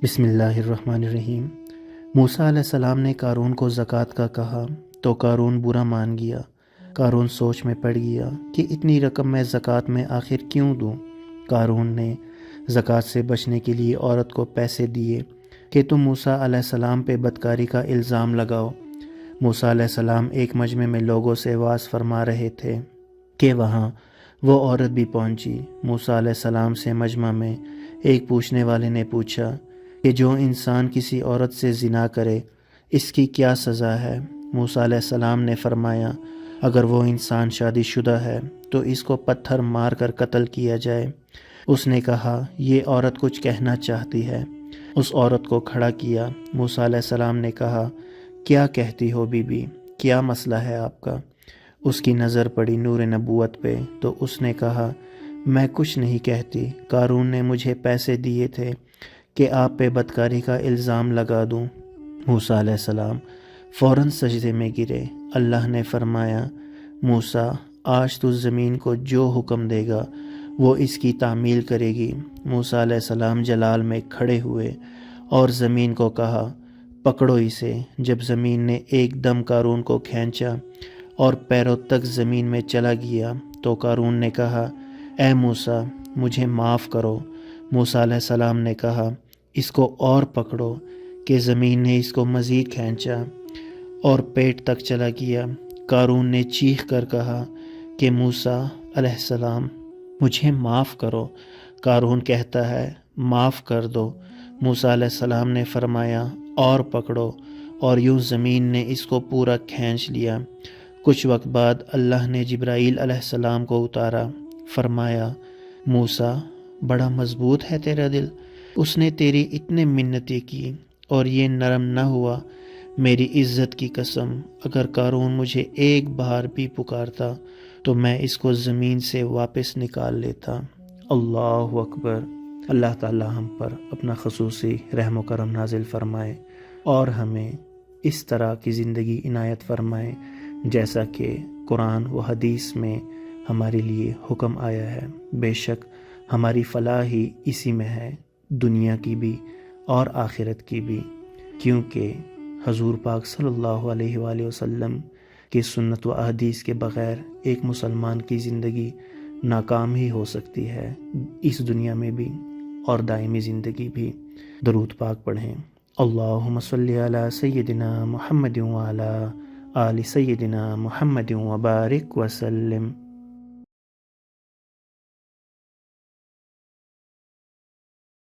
بسم اللہ الرحمن الرحیم۔ موسیٰ علیہ السلام نے قارون کو زکوٰۃ کا کہا تو قارون برا مان گیا۔ قارون سوچ میں پڑ گیا کہ اتنی رقم میں زکوٰۃ میں آخر کیوں دوں۔ قارون نے زکوٰۃ سے بچنے کے لیے عورت کو پیسے دیے کہ تم موسیٰ علیہ السلام پہ بدکاری کا الزام لگاؤ۔ موسیٰ علیہ السلام ایک مجمع میں لوگوں سے وعظ فرما رہے تھے کہ وہاں وہ عورت بھی پہنچی۔ موسیٰ علیہ السلام سے مجمع میں ایک پوچھنے والے نے پوچھا کہ جو انسان کسی عورت سے زنا کرے اس کی کیا سزا ہے؟ موسیٰ علیہ السلام نے فرمایا، اگر وہ انسان شادی شدہ ہے تو اس کو پتھر مار کر قتل کیا جائے۔ اس نے کہا، یہ عورت کچھ کہنا چاہتی ہے۔ اس عورت کو کھڑا کیا۔ موسیٰ علیہ السلام نے کہا، کیا کہتی ہو بی بی؟ کیا مسئلہ ہے آپ کا؟ اس کی نظر پڑی نور نبوت پہ تو اس نے کہا، میں کچھ نہیں کہتی، قارون نے مجھے پیسے دیے تھے کہ آپ پہ بدکاری کا الزام لگا دوں۔ موسیٰ علیہ السلام فوراً سجدے میں گرے۔ اللہ نے فرمایا، موسیٰ آج تو زمین کو جو حکم دے گا وہ اس کی تعمیل کرے گی۔ موسیٰ علیہ السلام جلال میں کھڑے ہوئے اور زمین کو کہا، پکڑو اسے۔ جب زمین نے ایک دم قارون کو کھینچا اور پیروں تک زمین میں چلا گیا تو قارون نے کہا، اے موسیٰ مجھے معاف کرو۔ موسیٰ علیہ السلام نے کہا، اس کو اور پکڑو، کہ زمین نے اس کو مزید کھینچا اور پیٹ تک چلا گیا۔ قارون نے چیخ کر کہا کہ موسیٰ علیہ السلام مجھے معاف کرو۔ قارون کہتا ہے، معاف کر دو۔ موسیٰ علیہ السلام نے فرمایا، اور پکڑو، اور یوں زمین نے اس کو پورا کھینچ لیا۔ کچھ وقت بعد اللہ نے جبرائیل علیہ السلام کو اتارا۔ فرمایا، موسیٰ بڑا مضبوط ہے تیرا دل، اس نے تیری اتنے منتیں کی اور یہ نرم نہ ہوا۔ میری عزت کی قسم، اگر قارون مجھے ایک بار بھی پکارتا تو میں اس کو زمین سے واپس نکال لیتا۔ اللہ اکبر۔ اللہ تعالی ہم پر اپنا خصوصی رحم و کرم نازل فرمائے اور ہمیں اس طرح کی زندگی عنایت فرمائے جیسا کہ قرآن و حدیث میں ہمارے لیے حکم آیا ہے۔ بے شک ہماری فلاح ہی اسی میں ہے، دنیا کی بھی اور آخرت کی بھی، کیونکہ حضور پاک صلی اللہ علیہ وآلہ وسلم کی سنت و احادیث کے بغیر ایک مسلمان کی زندگی ناکام ہی ہو سکتی ہے، اس دنیا میں بھی اور دائمی زندگی بھی۔ درود پاک پڑھیں۔ اللہم صلی علی سیدنا محمد وعلی آل سیدنا محمد وبارک وسلم۔